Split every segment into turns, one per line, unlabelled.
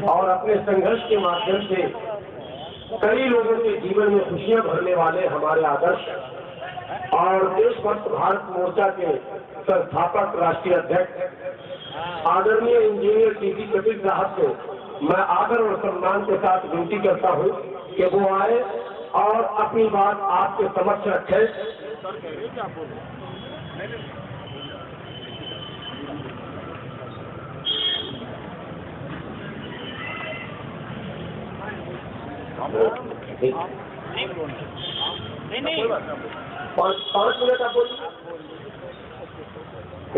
और अपने संघर्ष के माध्यम से कई लोगों के जीवन में खुशियां भरने वाले हमारे आदर्श और देशभक्त भारत मोर्चा के संस्थापक राष्ट्रीय अध्यक्ष आदरणीय इंजीनियर टीसी कपिल साहब को मैं आदर और सम्मान के साथ विनती करता हूं कि वो आए और अपनी बात आपके समक्ष रखें। नहीं 5 मिनट आप बोलिए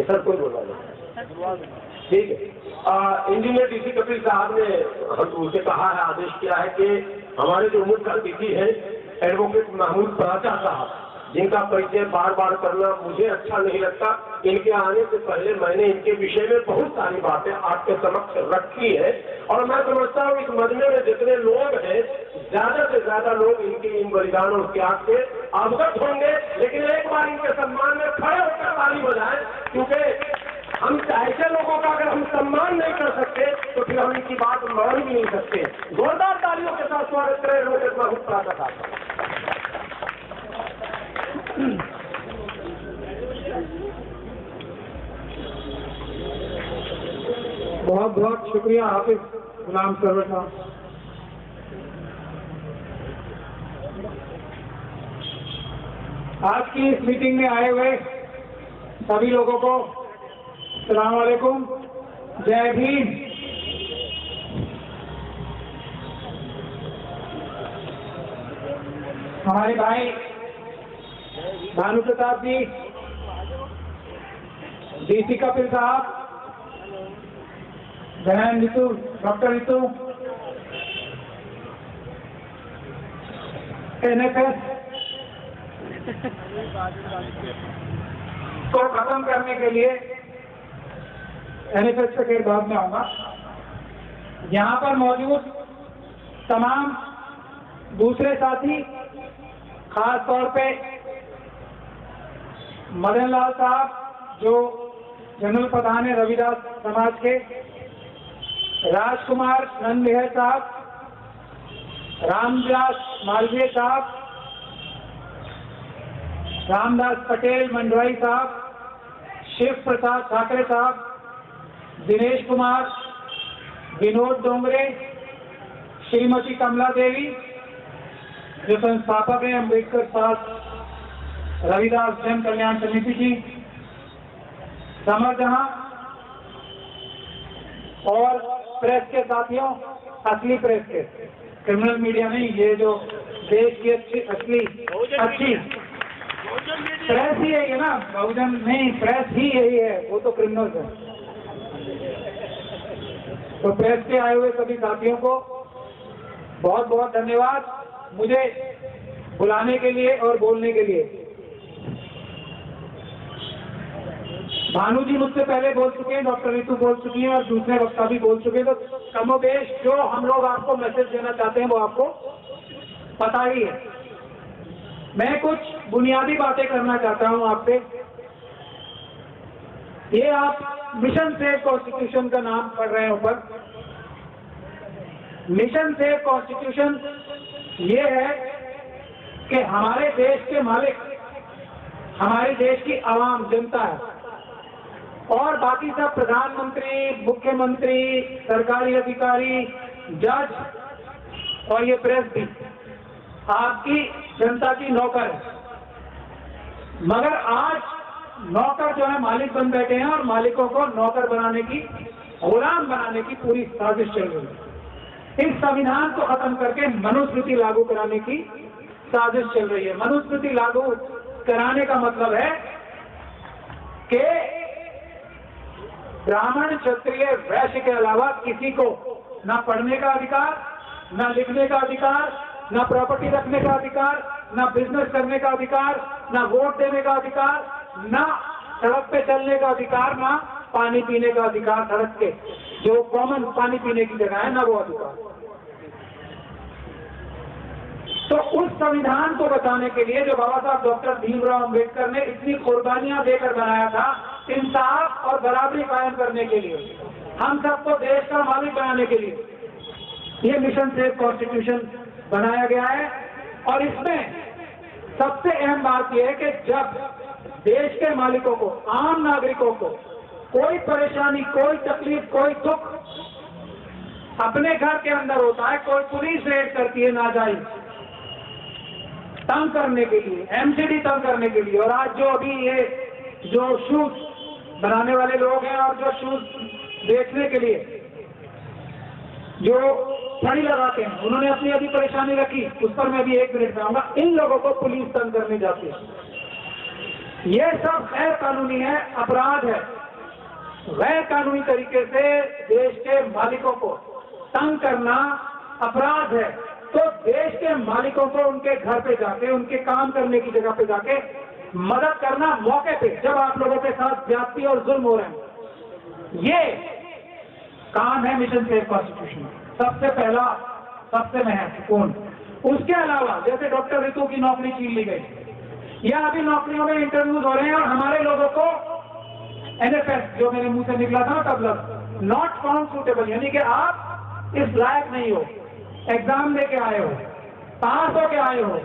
सर, कोई बोला नहीं, ठीक है। इंजीनियर डीसी कपिल साहब ने हम उनसे कहा है, आदेश किया है कि हमारे जो मुख्य अतिथि हैं एडवोकेट महमूद पराचा साहब, जिनका परिचय बार बार करना मुझे अच्छा नहीं लगता, इनके आने से पहले मैंने इनके विषय में बहुत सारी बातें आपके समक्ष रखी है और मैं समझता हूँ इस मजमे में जितने लोग हैं ज्यादा से ज्यादा लोग इनके इन बलिदानों और त्याग से अवगत होंगे। लेकिन एक बार इनके सम्मान में खड़े होकर ताली बजाएं, क्योंकि हम ऐसे लोगों का अगर हम सम्मान नहीं कर सकते तो फिर हम इनकी बात मान भी नहीं सकते। जोरदार तालियों के साथ स्वागत करें एडवोकेट महमूद पराचा साहब।
बहुत बहुत शुक्रिया हाफिज गुलाम सरवर साहब। आज की इस मीटिंग में आए हुए सभी लोगों को अस्सलाम वालेकुम, जय भीम। हमारे भाई भानु प्रताप जी, डीसी कपिल साहब, बहन ऋतु, डॉक्टर ऋतु, NFS को खत्म करने के लिए, NFS पे फिर बाद में आऊंगा, यहाँ पर मौजूद तमाम दूसरे साथी, खास तौर पे मदन लाल साहब जो जनरल प्रधान है रविदास समाज के, राजकुमार नंदविहर साहब, रामदास मालवीय साहब, रामदास पटेल मंडवाई साहब, शिव प्रसाद ठाकरे साहब, दिनेश कुमार, विनोद डोंगरे, श्रीमती कमला देवी जो संस्थापक हैं अम्बेडकर साहब रविदास जन कल्याण समिति की, समर जहां और प्रेस के साथियों, असली प्रेस के, क्रिमिनल मीडिया नहीं, ये जो देश की अच्छी प्रेस ही है ना, बहुजन नहीं, प्रेस ही यही है, वो तो क्रिमिनल्स है। तो प्रेस के आए हुए सभी साथियों को बहुत बहुत धन्यवाद मुझे बुलाने के लिए और बोलने के लिए। भानु जी मुझसे पहले बोल चुके हैं, डॉक्टर ऋतु बोल चुकी हैं और दूसरे वक्ता भी बोल चुके हैं, तो कमोबेश जो हम लोग आपको मैसेज देना चाहते हैं वो आपको पता ही है। मैं कुछ बुनियादी बातें करना चाहता हूं आपसे। ये आप मिशन सेव कॉन्स्टिट्यूशन का नाम पढ़ रहे हैं ऊपर। मिशन सेव कॉन्स्टिट्यूशन ये है कि हमारे देश के मालिक हमारे देश की आवाम, जनता है और बाकी सब प्रधानमंत्री, मुख्यमंत्री, सरकारी अधिकारी, जज और ये प्रेस भी आपकी जनता की नौकर है। मगर आज नौकर जो है मालिक बन बैठे हैं और मालिकों को नौकर बनाने की, गुलाम बनाने की पूरी साजिश चल रही है। इस संविधान को खत्म करके मनुस्मृति लागू कराने की साजिश चल रही है। मनुस्मृति लागू कराने का मतलब है कि ब्राह्मण, क्षत्रिय, वैश्य के अलावा किसी को ना पढ़ने का अधिकार, ना लिखने का अधिकार, ना प्रॉपर्टी रखने का अधिकार, ना बिजनेस करने का अधिकार, ना वोट देने का अधिकार, ना सड़क पे चलने का अधिकार, ना पानी पीने का अधिकार, सड़क के जो कॉमन पानी पीने की जगह है ना वो अधिकार। तो उस संविधान को बचाने के लिए जो बाबा साहब डॉक्टर भीमराव अम्बेडकर ने इतनी कुर्बानियां देकर बनाया था, इंसाफ और बराबरी कायम करने के लिए, हम सबको देश का मालिक बनाने के लिए ये मिशन सेफ कॉन्स्टिट्यूशन बनाया गया है। और इसमें सबसे अहम बात यह है कि जब देश के मालिकों को, आम नागरिकों को कोई परेशानी, कोई तकलीफ, कोई दुख अपने घर के अंदर होता है, कोई पुलिस रेड करती है नाजायज तंग करने के लिए, एमसीडी तंग करने के लिए, और आज जो अभी ये जो शूज बनाने वाले लोग हैं और जो शूज बेचने के लिए जो छड़ी लगाते हैं, उन्होंने अपनी अभी परेशानी रखी, उस पर मैं अभी 1 मिनट में आऊंगा। इन लोगों को पुलिस तंग करने जाती है। ये सब गैर कानूनी है, अपराध है। गैर कानूनी तरीके से देश के मालिकों को तंग करना अपराध है। तो देश के मालिकों को उनके घर पे जाके, उनके काम करने की जगह पे जाके मदद करना मौके पे, जब आप लोगों के साथ ज्यादती और जुल्म हो रहे हैं, ये काम है मिशन सेफ कॉन्स्टिट्यूशन। सबसे पहला, सबसे महत्वपूर्ण। उसके अलावा जैसे डॉक्टर ऋतु की नौकरी छीन ली गई, या अभी नौकरियों में इंटरव्यूज हो रहे हैं और हमारे लोगों को NFS, जो मेरे मुंह से निकला था तब लग, नॉट फाउंड सूटेबल, यानी कि आप इस लायक नहीं हो, एग्जाम देके आए हो, पास होके आए हो,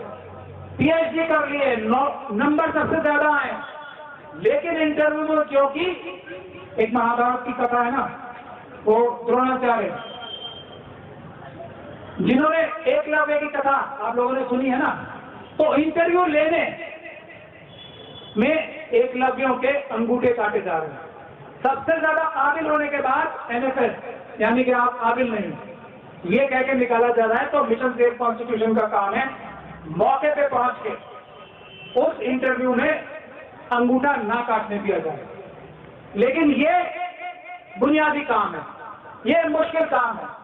PhD कर लिए, नंबर सबसे ज्यादा आए, लेकिन इंटरव्यू में क्योंकि एक महाभारत की कथा है ना, वो द्रोणाचार्य जिन्होंने एकलव्य की कथा आप लोगों ने सुनी है ना, तो इंटरव्यू लेने में एकलव्यों के अंगूठे काटे जा रहे हैं। सबसे ज्यादा काबिल होने के बाद NFS, यानी कि आप काबिल नहीं, ये कह के निकाला जा रहा है। तो मिशन सेफ कॉन्स्टिट्यूशन का काम है मौके पे पहुंच के उस इंटरव्यू में अंगूठा ना काटने दिया जाए। लेकिन ये बुनियादी काम है, ये मुश्किल काम है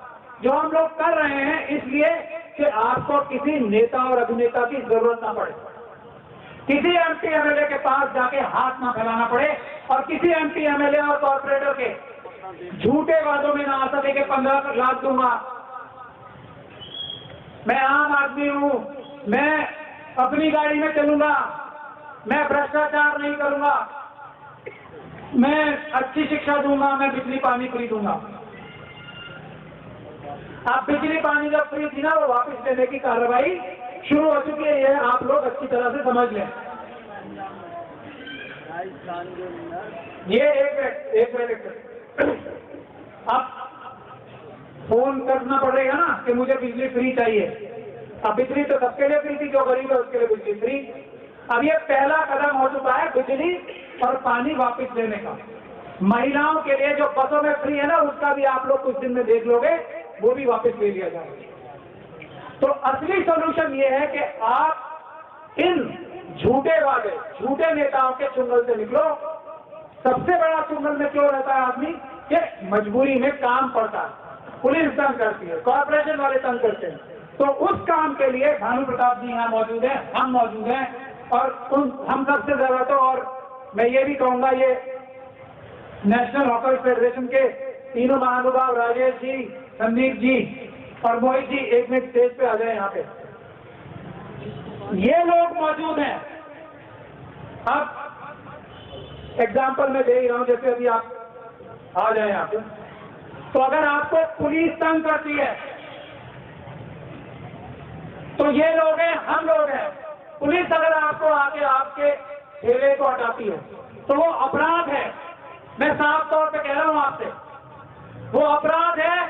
जो हम लोग कर रहे हैं, इसलिए कि आपको किसी नेता और अभिनेता की जरूरत ना पड़े, किसी MP MLA के पास जाके हाथ ना फैलाना पड़े, और किसी MP MLA और कॉर्पोरेटर के झूठे वादों में ना आ सके कि 15 लाख दूंगा, मैं आम आदमी हूं, मैं अपनी गाड़ी में चलूंगा, मैं भ्रष्टाचार नहीं करूंगा, मैं अच्छी शिक्षा दूंगा, मैं बिजली पानी फ्री दूंगा। आप बिजली पानी जब फ्री थी ना, वो वापस देने की कार्रवाई शुरू हो चुकी है, ये आप लोग अच्छी तरह से समझ लें। ये एक मिनट अब फोन करना पड़ेगा ना कि मुझे बिजली फ्री चाहिए। अब बिजली तो सबके लिए फ्री थी, जो गरीब है उसके लिए बिजली फ्री। अब ये पहला कदम हो चुका है बिजली और पानी वापस देने का। महिलाओं के लिए जो बसों में फ्री है ना, उसका भी आप लोग कुछ दिन में देख लोगे, वो भी वापस ले लिया जाएगा। तो असली सोल्यूशन ये है कि आप इन झूठे वादे, झूठे नेताओं के चुंगल से निकलो। सबसे बड़ा चुंगल में क्यों रहता है आदमी? कि मजबूरी में काम पड़ता है, पुलिस तंग करती है, कॉर्पोरेशन वाले तंग करते हैं। तो उस काम के लिए भानु प्रताप जी यहाँ मौजूद हैं, हम मौजूद हैं, और हम सबसे ज्यादा तो, और मैं ये भी कहूंगा, ये नेशनल हॉकी फेडरेशन के तीनों महानुभाव, राजेश जी, संदीप जी और मोहित जी, 1 मिनट स्टेज पे आ जाए। यहाँ पे ये लोग मौजूद हैं। अब एग्जाम्पल मैं दे ही रहा हूं, जैसे अभी आप आ जाए यहाँ पे, तो अगर आपको पुलिस तंग करती है तो ये लोग हैं, हम लोग हैं। पुलिस अगर आपको आके आपके ठेले को हटाती है तो वो अपराध है। मैं साफ तौर पे कह रहा हूं आपसे, वो अपराध है,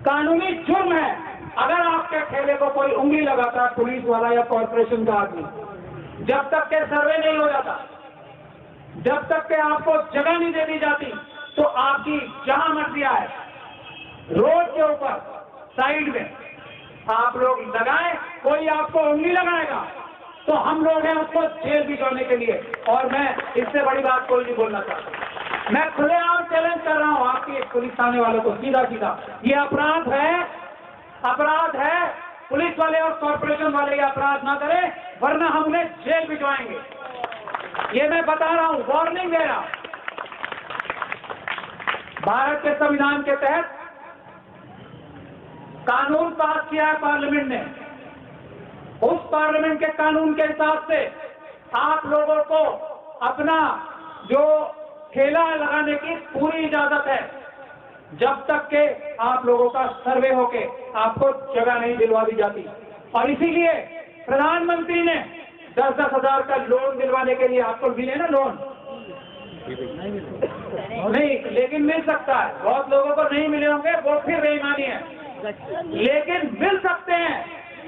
कानूनी जुर्म है। अगर आपके ठेले को कोई उंगली लगाता है, पुलिस वाला या कॉर्पोरेशन का आदमी, जब तक के सर्वे नहीं हो जाता, जब तक के आपको जगह नहीं दे दी जाती, तो आपकी जहां मर्जी आए, रोड के ऊपर साइड में आप लोग लगाएं, कोई आपको उंगली लगाएगा तो हम लोग हैं उसको जेल भिजवाने के लिए। और मैं इससे बड़ी बात कोई नहीं बोलना चाहता। मैं खुलेआम चैलेंज कर रहा हूं आपके पुलिस थाने वालों को, सीधा सीधा, ये अपराध है, अपराध है। पुलिस वाले और कॉर्पोरेशन वाले ये अपराध ना करें, वरना हम उन्हें जेल भिजवाएंगे। ये मैं बता रहा हूं, वार्निंग दे रहा हूं। भारत के संविधान के तहत कानून पास किया है पार्लियामेंट ने। उस पार्लियामेंट के कानून के हिसाब से आप लोगों को अपना जो ठेला लगाने की पूरी इजाजत है, जब तक के आप लोगों का सर्वे होके आपको जगह नहीं दिलवा दी जाती। और इसीलिए प्रधानमंत्री ने 10-10 हजार का लोन दिलवाने के लिए, आपको मिले ना लोन? नहीं, लेकिन मिल सकता है। बहुत लोगों को नहीं मिले होंगे, वो फिर बेईमानी है, लेकिन मिल सकते हैं,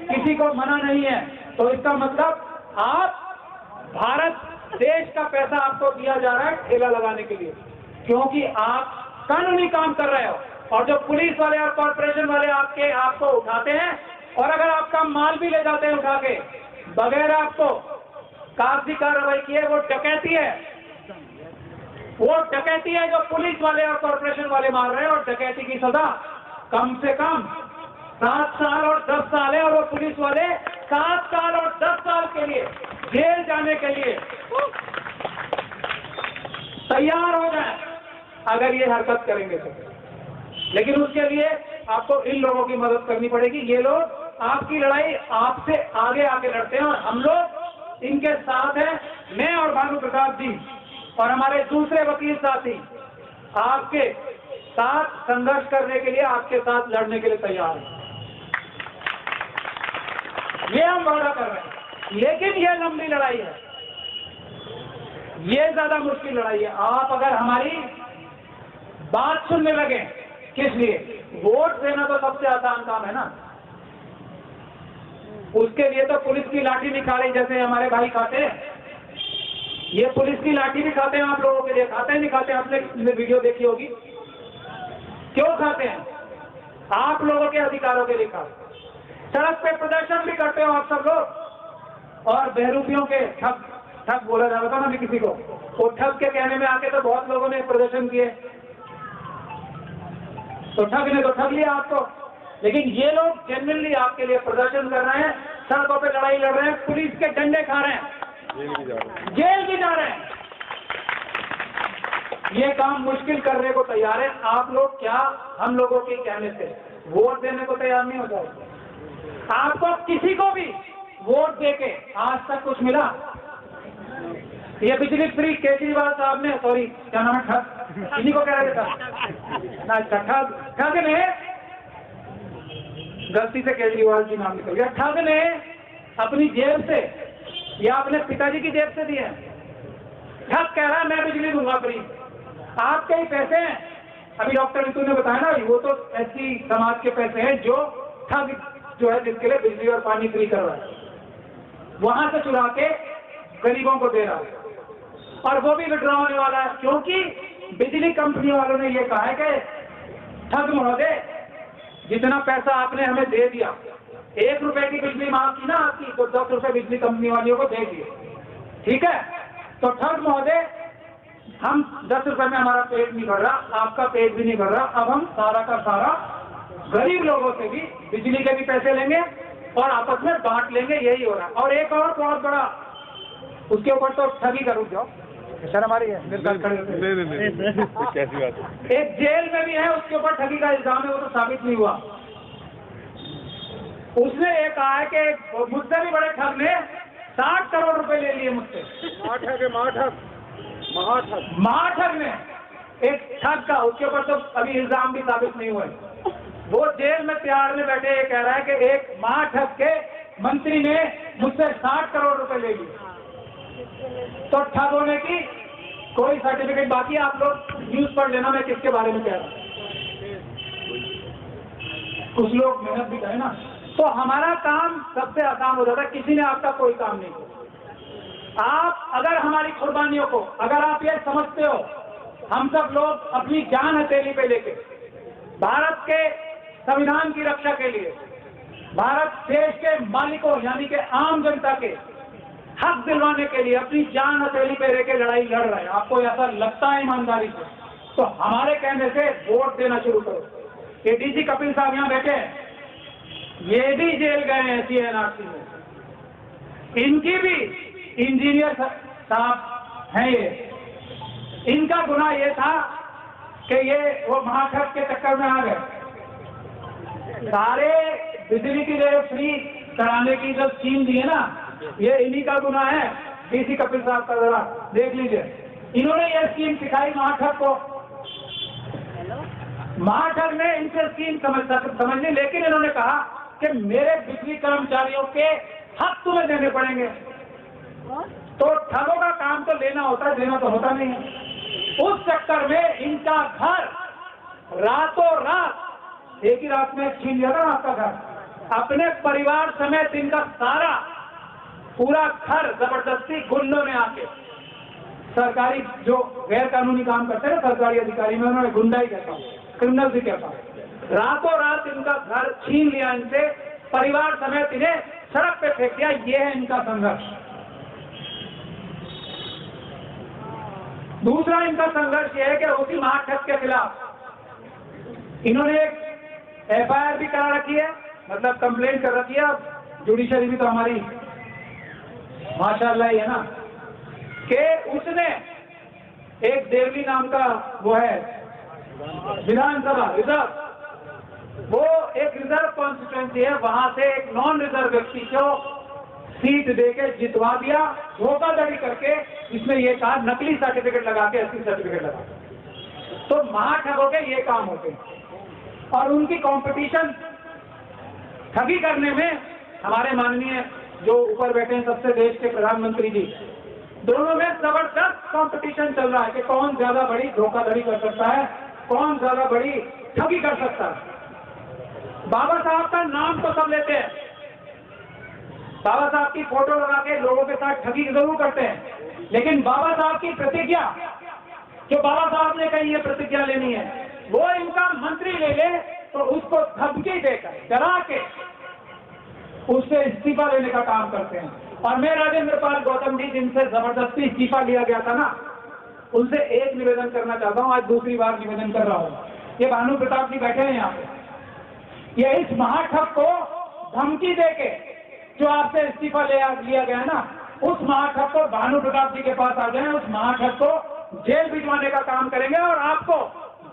किसी को मना नहीं है। तो इसका मतलब आप भारत देश का पैसा आपको दिया जा रहा है ठेला लगाने के लिए, क्योंकि आप कानूनी काम कर रहे हो। और जो पुलिस वाले और कॉर्पोरेशन वाले आपको उठाते हैं, और अगर आपका माल भी ले जाते हैं उठा के बगैर आपको कागजी कार्रवाई किए, वो डकैती है। वो डकैती है जो पुलिस वाले और कॉर्पोरेशन वाले मार रहे हैं। और डकैती की सजा कम से कम 7 साल और 10 साल है, और वो पुलिस वाले 7 साल और 10 साल के लिए जेल जाने के लिए तैयार हो जाए अगर ये हरकत करेंगे तो। लेकिन उसके लिए आपको इन लोगों की मदद करनी पड़ेगी। ये लोग आपकी लड़ाई आपसे आगे आगे लड़ते हैं, और हम लोग इनके साथ हैं। मैं और भानु प्रताप जी और हमारे दूसरे वकील साथी आपके साथ संघर्ष करने के लिए, आपके साथ लड़ने के लिए तैयार हैं। ये हम वादा कर रहे हैं। लेकिन ये लंबी लड़ाई है, ये ज्यादा मुश्किल लड़ाई है। आप अगर हमारी बात सुनने लगे, किस लिए? वोट देना तो सबसे आसान काम है ना। उसके लिए तो पुलिस की लाठी निकाले, जैसे हमारे भाई खाते हैं, ये पुलिस की लाठी भी खाते हैं आप लोगों के लिए। खाते हैं नहीं खाते? आपने वीडियो देखी होगी। क्यों खाते हैं? आप लोगों के अधिकारों के लिए खाते। सड़क पे प्रदर्शन भी करते हो आप सब लोग, और बहरूपियों के ठग बोला जाता ना भी किसी को, वो ठग के कहने में आके तो बहुत लोगों ने प्रदर्शन किए, तो ठग ने तो ठग लिया आपको। लेकिन ये लोग जेन्युइनली आपके लिए प्रदर्शन कर रहे हैं, सड़कों पे लड़ाई लड़ रहे हैं, पुलिस के डंडे खा रहे हैं, जेल भी जा रहे हैं। ये काम मुश्किल करने को तैयार है। आप लोग क्या हम लोगों के कहने से वोट देने को तैयार नहीं हो जाए? आपको किसी को भी वोट देके आज तक कुछ मिला? ये बिजली फ्री केजरीवाल साहब ने, सॉरी क्या नाम है, ठग, इन्हीं को कह रहे थे ठग ने, गलती से केजरीवाल जी नाम निकल गया, ठग ने अपनी जेब से या अपने पिताजी की जेब से दिए। ठग कह रहा है मैं बिजली दूंगा फ्री, आपके ही पैसे हैं। अभी डॉक्टर ऋतु ने बताया ना, वो तो ऐसी समाज के पैसे हैं जो ठग जो है जिसके लिए बिजली और पानी फ्री कर रहा है, वहां से चुरा के गरीबों को दे रहा है। और वो भी विड्रॉ होने वाला है, क्योंकि बिजली कंपनी वालों ने ये कहा है कि ठग महोदय, जितना पैसा आपने हमें दे दिया, 1 रुपए की बिजली माफ की ना आपकी, तो 10 रुपए बिजली कंपनी वालियों को दे दिए, ठीक है? तो ठग महोदय, हम 10 रुपए में हमारा पेट नहीं भर रहा, आपका पेट भी नहीं भर रहा, अब हम सारा का सारा गरीब लोगों से भी बिजली के भी पैसे लेंगे और आपस में बांट लेंगे, यही हो रहा है। और एक और बहुत बड़ा, उसके ऊपर तो ठगी करूँ जाओ, सर हमारी है, नहीं कैसी बात है। एक जेल में भी है, उसके ऊपर ठगी का इल्जाम है, वो तो साबित नहीं हुआ। उसने ये कहा है कि मुझसे भी बड़े ठग ने 60 करोड़ रुपए ले लिए मुझसे। महाठग ने एक ठग का, उसके ऊपर तो अभी इल्जाम भी साबित नहीं हुए। वो जेल में तिहाड़ में बैठे ये कह रहा है कि एक महाठग के मंत्री ने मुझसे 60 करोड़ रुपए ले लिए। तो ठग होने की कोई सर्टिफिकेट बाकी है? आप लोग न्यूज पढ़ लेना मैं किसके बारे में कह रहा हूं। कुछ लोग मेहनत भी करें ना, तो हमारा काम सबसे आसान हो जाता है, किसी ने आपका कोई काम नहीं किया। आप अगर हमारी कुर्बानियों को, अगर आप ये समझते हो हम सब लोग अपनी जान हथेली पे लेके भारत के संविधान की रक्षा के लिए, भारत देश के मालिकों यानी कि आम जनता के हक दिलवाने के लिए अपनी जान हथेली पे लेके लड़ाई लड़ रहे हैं, आपको ऐसा लगता है ईमानदारी से, तो हमारे कहने से वोट देना शुरू करो। ये डीजी कपिल साहब यहाँ बैठे हैं, ये भी जेल गए हैं CNRC में, इनकी भी इंजीनियर साहब हैं ये, इनका गुनाह ये था कि ये वो महाठग के चक्कर में आ गए। सारे बिजली की रेट फ्री कराने की जब स्कीम दी है ना, ये इन्हीं का गुनाह है। डीसी कपिल साहब का जरा देख लीजिए, इन्होंने ये स्कीम सिखाई महाठग को। महाठग ने इनसे स्कीम समझ ली, लेकिन इन्होंने कहा कि मेरे बिजली कर्मचारियों के हक तुम्हें देने पड़ेंगे। तो ठगों का काम तो लेना होता है, देना तो होता नहीं है। उस चक्कर में इनका घर रातों रात, एक ही रात में छीन लिया था आपका घर। अपने परिवार समेत इनका सारा पूरा घर जबरदस्ती गुंडों ने आके, सरकारी जो गैर कानूनी काम करते हैं सरकारी अधिकारी में, उन्होंने गुंडा ही कहता हूँ, क्रिमिनल भी कहता हूँ, रातों रात इनका घर छीन लिया इनसे, परिवार समेत इन्हें सड़क पे फेंक दिया। ये है इनका संघर्ष। दूसरा इनका संघर्ष यह है कि उसी महाठग के खिलाफ इन्होंने एक FIR भी करा रखी है, मतलब कंप्लेंट कर रखी है। अब जुडिशरी भी तो हमारी माशाल्लाह ही है ना, कि उसने एक देवली नाम का वो है विधानसभा रिजर्व, वो एक रिजर्व कॉन्स्टिट्यूएंसी है, वहां से एक नॉन रिजर्व व्यक्ति को सीट देके जितवा दिया, धोखाधड़ी करके। इसमें ये कहा नकली सर्टिफिकेट लगा के, असली सर्टिफिकेट लगा के। तो महाठगों के ये काम होते हैं और उनकी कंपटीशन ठगी करने में हमारे माननीय जो ऊपर बैठे हैं सबसे देश के प्रधानमंत्री जी, दोनों में जबरदस्त कंपटीशन चल रहा है कि कौन ज्यादा बड़ी धोखाधड़ी कर सकता है, कौन ज्यादा बड़ी ठगी कर सकता है। बाबा साहब का नाम तो सब लेते हैं, बाबा साहब की फोटो लगा के लोगों के साथ ठगी जरूर करते हैं, लेकिन बाबा साहब की प्रतिज्ञा, जो बाबा साहब ने कही ये प्रतिज्ञा लेनी है, वो इनका मंत्री ले ले तो उसको धमकी देकर, डरा के उससे इस्तीफा लेने का काम करते हैं। और मैं राजेंद्र पाल गौतम जी, जिनसे जबरदस्ती इस्तीफा लिया गया था ना, उनसे एक निवेदन करना चाहता हूं, आज दूसरी बार निवेदन कर रहा हूं। ये भानु प्रताप जी बैठे हैं यहाँ पे, ये इस महाठग को धमकी देके जो आपसे इस्तीफा लिया गया है ना, उस महाठग को भानु प्रताप जी के पास आ जाए, उस महाठग को जेल भिजवाने का काम करेंगे और आपको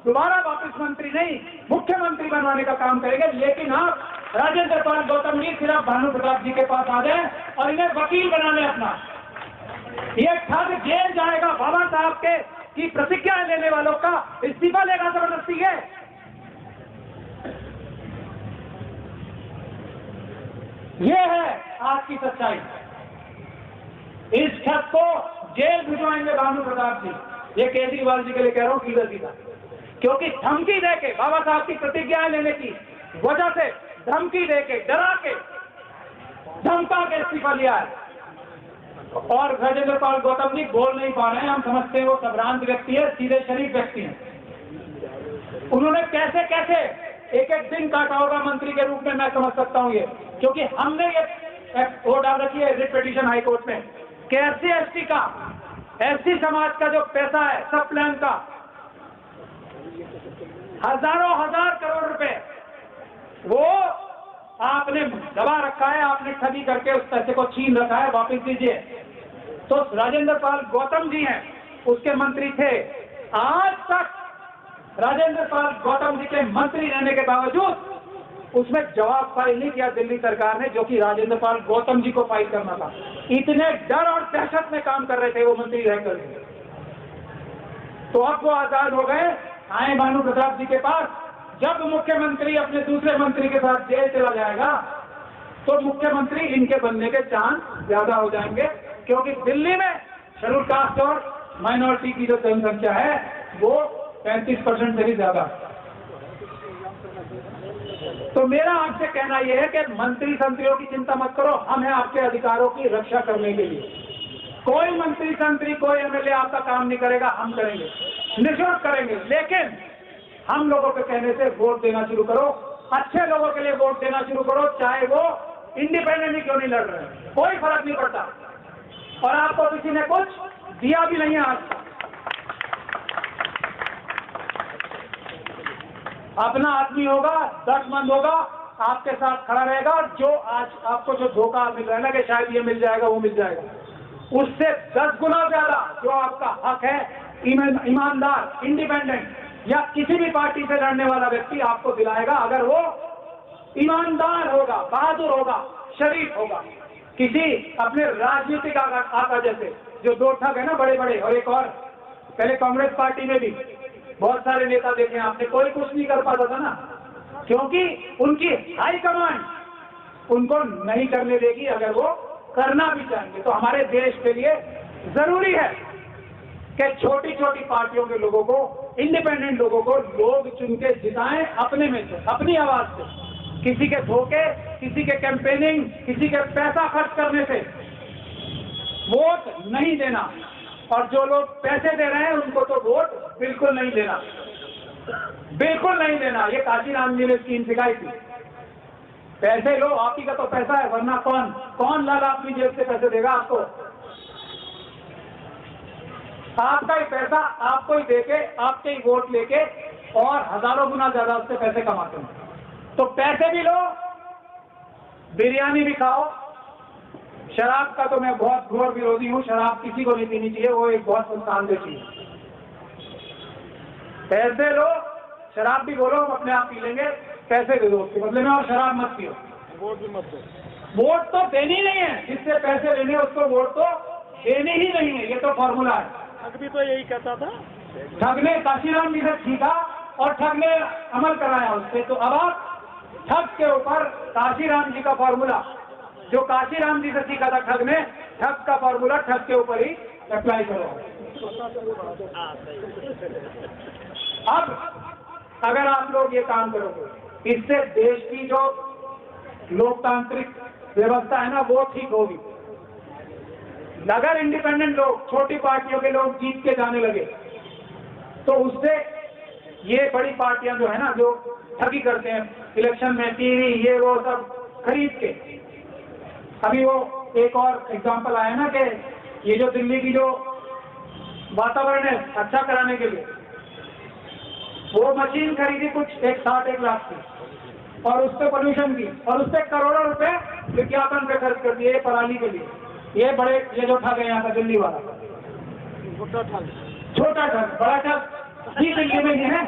दोबारा वापस मंत्री नहीं मुख्यमंत्री बनवाने का काम करेंगे। लेकिन आप राजेंद्र पाल गौतम जी सिर्फ भानु प्रताप जी के पास आ जाए और इन्हें वकील बना ले अपना। ये ठग जेल जाएगा, बाबा साहब के की प्रतिज्ञा लेने वालों का इस्तीफा लेगा जबरदस्ती है। ये है आज की सच्चाई। इस ठग को जेल भिजवाएंगे भानु प्रताप जी। ये केजरीवाल जी के लिए कह रहा हूं सीधा सीधा, क्योंकि धमकी देके बाबा साहब की प्रतिज्ञाएं लेने की वजह से धमकी देके, डरा के, धमका के इस्तीफा लिया है। और राजेंद्र पाल गौतम जी बोल नहीं पा रहे हैं, हम समझते हैं वो संभ्रांत व्यक्ति है, सीधे शरीफ व्यक्ति हैं। उन्होंने कैसे कैसे एक एक दिन काटा होगा मंत्री के रूप में, मैं समझ सकता हूं ये, क्योंकि हमने ये वो डाल रखी है रिट पिटीशन हाईकोर्ट में कि SC/ST का, SC समाज का जो पैसा है सब प्लान का, हजारों हजार करोड़ रुपए वो आपने दबा रखा है, आपने ठगी करके उस पैसे को छीन रखा है, वापस दीजिए। तो राजेंद्र पाल गौतम जी हैं, उसके मंत्री थे। आज तक राजेंद्र पाल गौतम जी के मंत्री रहने के बावजूद उसमें जवाब फाइल नहीं किया दिल्ली सरकार ने, जो कि राजेंद्र पाल गौतम जी को फाइल करना था। इतने डर और दहशत में काम कर रहे थे वो मंत्री रहकर। तो अब वो आजाद हो गए, आए भानु प्रताप जी के पास। जब मुख्यमंत्री अपने दूसरे मंत्री के साथ जेल चला जाएगा तो मुख्यमंत्री इनके बनने के चांस ज्यादा हो जाएंगे, क्योंकि दिल्ली में शेड्यूल कास्ट और माइनॉरिटी की जो जनसंख्या है वो 35% से भी ज्यादा। तो मेरा आपसे कहना यह है कि मंत्री संतरियों की चिंता मत करो, हम हैं आपके अधिकारों की रक्षा करने के लिए। कोई मंत्री संतरी, कोई MLA आपका काम नहीं करेगा, हम करेंगे, निःशुल्क करेंगे। लेकिन हम लोगों के कहने से वोट देना शुरू करो, अच्छे लोगों के लिए वोट देना शुरू करो, चाहे वो इंडिपेंडेंटली क्यों नहीं लड़ रहे हैं, कोई फर्क नहीं पड़ता। और आपको किसी ने कुछ दिया भी नहीं है आज तक। अपना आदमी होगा, दर्दमंद होगा, आपके साथ खड़ा रहेगा। और जो आज आपको जो धोखा मिल रहा है ना कि शायद ये मिल जाएगा, वो मिल जाएगा, उससे 10 गुना ज्यादा जो आपका हक है, ईमानदार, इंडिपेंडेंट या किसी भी पार्टी से लड़ने वाला व्यक्ति आपको दिलाएगा, अगर वो ईमानदार होगा, बहादुर होगा, शरीफ होगा। किसी अपने राजनीतिक आका जैसे जो 2 ठग है ना बड़े बड़े, और एक और पहले कांग्रेस पार्टी में भी बहुत सारे नेता देखे आपने, कोई कुछ नहीं कर पाता था ना, क्योंकि उनकी हाई कमांड उनको नहीं करने देगी अगर वो करना भी चाहेंगे। तो हमारे देश के लिए जरूरी है कि छोटी छोटी पार्टियों के लोगों को, इंडिपेंडेंट लोगों को लोग चुन के जिताएं अपने में से, अपनी आवाज से, किसी के धोखे, किसी के कैंपेनिंग, किसी के पैसा खर्च करने से वोट नहीं देना। और जो लोग पैसे दे रहे हैं उनको तो वोट बिल्कुल नहीं देना, बिल्कुल नहीं देना। ये काशीराम जी ने स्कीम सिखाई थी, पैसे लो, आप ही का तो पैसा है, वरना कौन लाल अपनी जेब से पैसे देगा आपको? आपका ही पैसा आपको ही देके, आपके ही वोट लेके और हजारों गुना ज्यादा उससे पैसे कमाते हैं। तो पैसे भी लो, बिरयानी भी खाओ। शराब का तो मैं बहुत घोर विरोधी हूं, शराब किसी को नहीं पीनी चाहिए, वो एक बहुत नुकसानदेह चीज है। पैसे लो, शराब भी बोलो हम अपने आप पी लेंगे, पैसे दे दो उसके बदले में, और शराब मत पियो।
वोट भी मत दो,
वोट तो देनी नहीं है, जिससे पैसे लेने उसको वोट तो देनी ही नहीं है, ये तो फॉर्मूला है।
ठग भी तो यही कहता था,
ठग ने काशीराम जी से सीखा और ठग ने अमल कराया उससे। तो अब आप ठग के ऊपर काशीराम जी का फॉर्मूला, जो काशीराम जी से सीखा था ठग ने, ठग का फॉर्मूला ठग के ऊपर ही अप्लाई करो। अब अगर आप लोग ये काम करोगे, इससे देश की जो लोकतांत्रिक व्यवस्था है ना, वो ठीक होगी। अगर इंडिपेंडेंट लोग, छोटी पार्टियों के लोग जीत के जाने लगे, तो उससे ये बड़ी पार्टियां जो है ना, जो ठगी करते हैं इलेक्शन में, टीवी ये वो सब खरीद के। अभी वो एक और एग्जांपल आया ना कि ये जो दिल्ली की जो वातावरण है अच्छा कराने के लिए, वो मशीन खरीदी कुछ 160 लाख की, और उस पर पोल्यूशन की, और उस पर करोड़ों रुपए विज्ञापन पे खर्च कर दिए पराली के लिए। ये जो ठग है यहाँ का दिल्ली वाला,
छोटा ठग,
छोटा ठग, बड़ा ठग ही दिल्ली में ही है।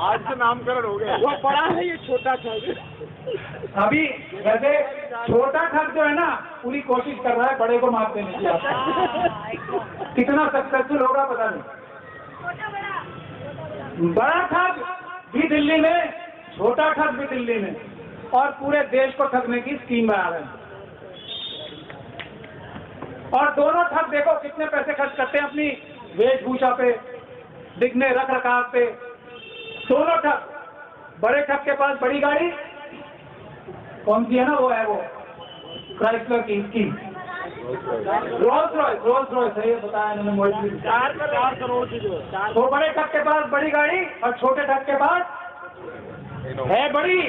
आज से नामकरण हो गया, वो बड़ा है, ये छोटा ठग।
अभी वैसे छोटा ठग जो है ना, पूरी कोशिश कर रहा है बड़े को मार देने की। कितना सक्सेसफुल होगा पता नहीं। बड़ा ठग भी दिल्ली में, छोटा ठग भी दिल्ली में, और पूरे देश को ठगने की स्कीम बना रहे हैं। और दोनों ठग देखो कितने पैसे खर्च करते हैं अपनी वेशभूषा पे, दिखने, रख रखाव पे। दोनों ठग, बड़े ठग के पास बड़ी गाड़ी कौन सी है ना, वो है वो क्राइसलर की, इसकी रोल्स रॉयस है, ये बताया इन्होंने मोहित जी।
4 करोड़ की जो है।
तो बड़े ठग के पास बड़ी गाड़ी और छोटे ठग के पास है बड़ी,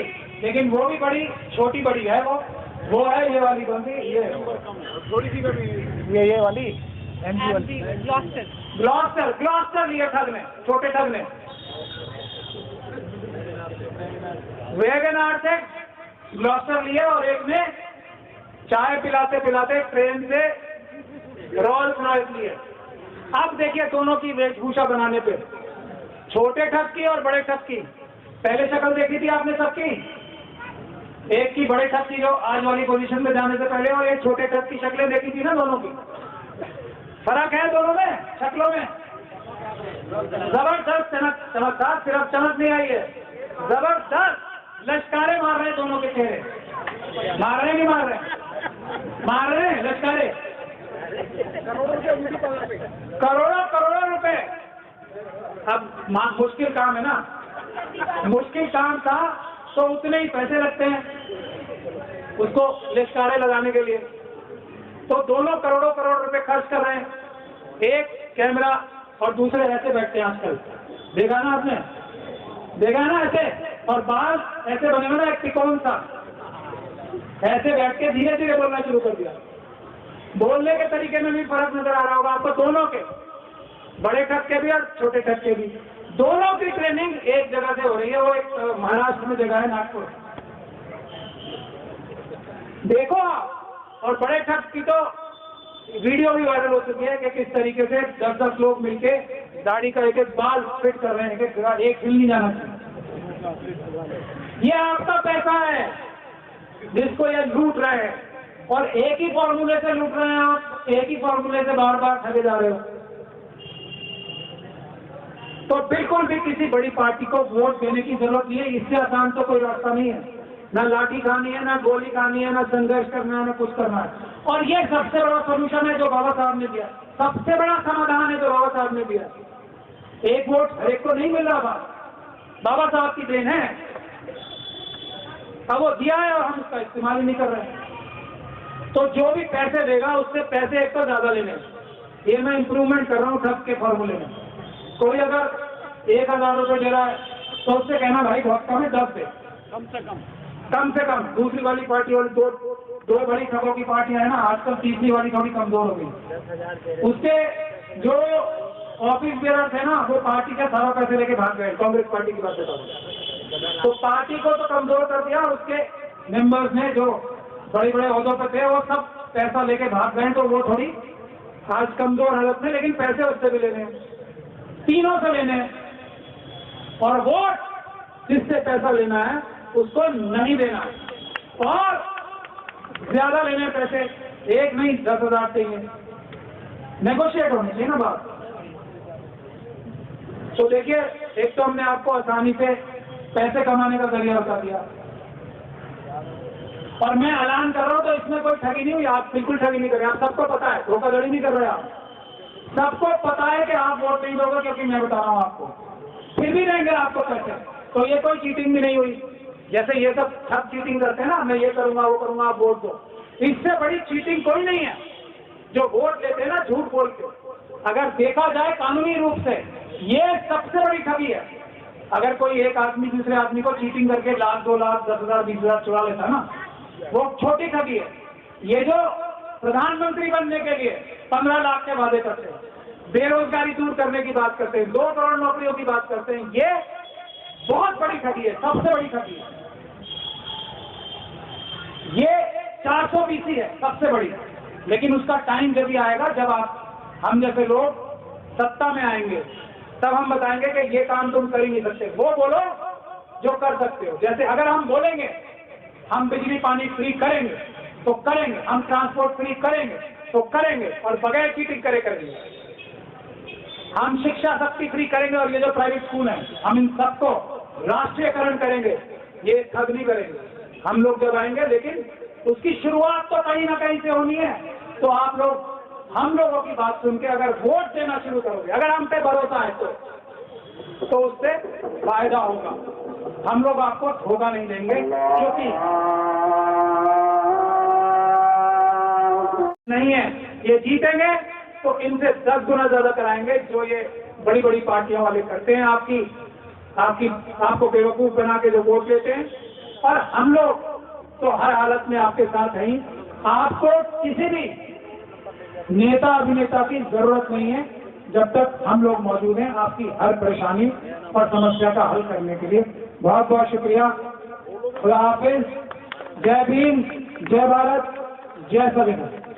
लेकिन वो भी बड़ी, छोटी बड़ी है वो है ये वाली, कौन सी, ये
थोड़ी सी कभी
ये वाली एमजी ग्लॉस्टर लिए ठग ने, छोटे ठग ने। वैगन से ग्लॉस्टर लिए और एक ने चाय पिलाते पिलाते ट्रेन से रोल्स रॉयस लिए। अब देखिए दोनों की वेशभूषा बनाने पे, छोटे ठग की और बड़े ठग की। पहले शक्ल देखी थी आपने सबकी, एक की बड़े ठग की जो आज वाली पोजीशन में जाने से पहले, और एक छोटे ठग की शक्लें देखी थी ना, दोनों की फर्क है दोनों में, शक्लों में जबरदस्त चमकदार, सिर्फ चमक नहीं आई है, जबरदस्त लश्कारे मार रहे हैं दोनों के चेहरे। मार रहे नहीं मार रहे, मार रहे हैं लश्कारे, करोड़ों रुपए। अब मुश्किल काम है ना, मुश्किल काम था तो उतने ही पैसे लगते हैं उसको लश्कारे लगाने के लिए। तो दोनों करोड़ों रुपए खर्च कर रहे हैं। एक कैमरा और दूसरे ऐसे बैठते हैं आजकल, देखा ना आपने, देखा ना ऐसे, और बाल ऐसे बने हुए ना, एक तिकोन सा, ऐसे बैठ के धीरे धीरे बोलना शुरू कर दिया। बोलने के तरीके में भी फर्क नजर आ रहा होगा आपको, दोनों के, बड़े ठग के भी और छोटे ठग के भी। दोनों की ट्रेनिंग एक जगह से हो रही है, वो एक महाराष्ट्र में जगह है, नागपुर। देखो आप, और बड़े ठग की तो वीडियो भी वायरल हो चुकी है कि किस तरीके से 10-10 लोग मिलके दाढ़ी का एक बाल फिट कर रहे हैं, एक हिल नहीं जाना चाहिए। ये आपका पैसा है जिसको ये लूट रहे हैं, और एक ही फॉर्मूले से लूट रहे हैं आप, एक ही फॉर्मूले से बार बार ठगे जा रहे हो। तो बिल्कुल भी किसी बड़ी पार्टी को वोट देने की जरूरत नहीं है। इससे आसान तो कोई रास्ता नहीं है। ना लाठी खानी है, ना गोली खानी है, ना संघर्ष करना है, ना कुछ करना है। और ये सबसे बड़ा सोल्यूशन है जो बाबा साहब ने दिया, सबसे बड़ा समाधान है जो बाबा साहब ने दिया। एक वोट हर एक को नहीं मिल रहा था, बाबा साहब की देन है। अब वो दिया है और हम उसका इस्तेमाल ही नहीं कर रहे हैं। तो जो भी पैसे देगा उससे पैसे एक तो ज्यादा लेने। ये मैं इंप्रूवमेंट कर रहा हूँ ठग के फॉर्मूले में। कोई अगर 1000 रुपये दे रहा है तो उससे कहना भाई बहुत कम है, 10 दे
कम से कम।
कम से कम। दूसरी वाली पार्टी वाली दो बड़ी ठगों की पार्टियां है ना, आजकल तीसरी वाली थोड़ी कमजोर हो गई। उसके जो ऑफिस बेरर थे ना, वो पार्टी के सारा पैसे लेके भाग गए। कांग्रेस पार्टी की बात बता रहा, तो पार्टी को तो कमजोर कर दिया। उसके मेंबर्स ने जो बड़े बड़े ओहदों पे थे वो सब पैसा लेके भाग गए। तो वो थोड़ी आज कमजोर हालत में, लेकिन पैसे उससे भी लेने, तीनों से लेने। और वोट जिससे पैसा लेना है उसको नहीं देना, और ज्यादा लेने पैसे, एक नहीं 10,000 चाहिए। नेगोशिएट होनी चाहिए ना बात। तो देखिए, एक तो हमने आपको आसानी से पैसे कमाने का जरिया बता दिया, और मैं ऐलान कर रहा हूं तो इसमें कोई ठगी नहीं हुई। आप बिल्कुल ठगी नहीं कर रहे, आप सबको पता है, धोखाधड़ी नहीं कर रहे आप। सबको पता है कि आप वोट नहीं दोगे, क्योंकि मैं बता रहा हूं आपको, फिर भी देंगे आपको पैसे। तो ये कोई चीटिंग भी नहीं हुई। जैसे ये सब चीटिंग करते हैं ना, मैं ये करूंगा वो करूंगा आप वोट दो, इससे बड़ी चीटिंग कोई नहीं है। जो वोट लेते हैं ना झूठ बोल के, अगर देखा जाए कानूनी रूप से, ये सबसे बड़ी ठगी है। अगर कोई एक आदमी दूसरे आदमी को चीटिंग करके 1 लाख 2 लाख 10,000 20,000 चुरा लेता ना, वो छोटी ठगी है। ये जो प्रधानमंत्री बनने के लिए 15 लाख के वादे करते हैं, बेरोजगारी दूर करने की बात करते हैं, 2 करोड़ नौकरियों की बात करते हैं, ये बहुत बड़ी ठगी है, सबसे बड़ी ठगी है। ये 420 है सबसे बड़ी। लेकिन उसका टाइम जब भी आएगा, जब हम जैसे लोग सत्ता में आएंगे, तब हम बताएंगे कि ये काम तुम कर ही नहीं सकते। वो बोलो जो कर सकते हो। जैसे अगर हम बोलेंगे हम बिजली पानी फ्री करेंगे तो करेंगे, हम ट्रांसपोर्ट फ्री करेंगे तो करेंगे, और बगैर चीटिंग करे करेंगे। हम शिक्षा शक्ति फ्री करेंगे, और ये जो प्राइवेट स्कूल है हम इन सबको राष्ट्रीयकरण करेंगे, ये ठग नहीं करेंगे। हम लोग जब आएंगे, लेकिन उसकी शुरुआत तो कहीं ना कहीं से होनी है। तो आप लोग हम लोगों की बात सुन के अगर वोट देना शुरू करोगे, अगर हम पे भरोसा है तो उससे फायदा होगा। हम लोग आपको धोखा नहीं देंगे, क्योंकि नहीं है ये जीतेंगे तो इनसे 10 गुना ज्यादा कराएंगे, जो ये बड़ी बड़ी पार्टियां वाले करते हैं, आपको बेवकूफ बना के जो वोट देते हैं। और हम लोग तो हर हालत में आपके साथ हैं। आपको किसी भी नेता अभिनेता की जरूरत नहीं है, जब तक हम लोग मौजूद हैं आपकी हर परेशानी और समस्या का हल करने के लिए। बहुत बहुत शुक्रिया। खुदा हाफिज। जय भीम, जय भारत, जय संविधान।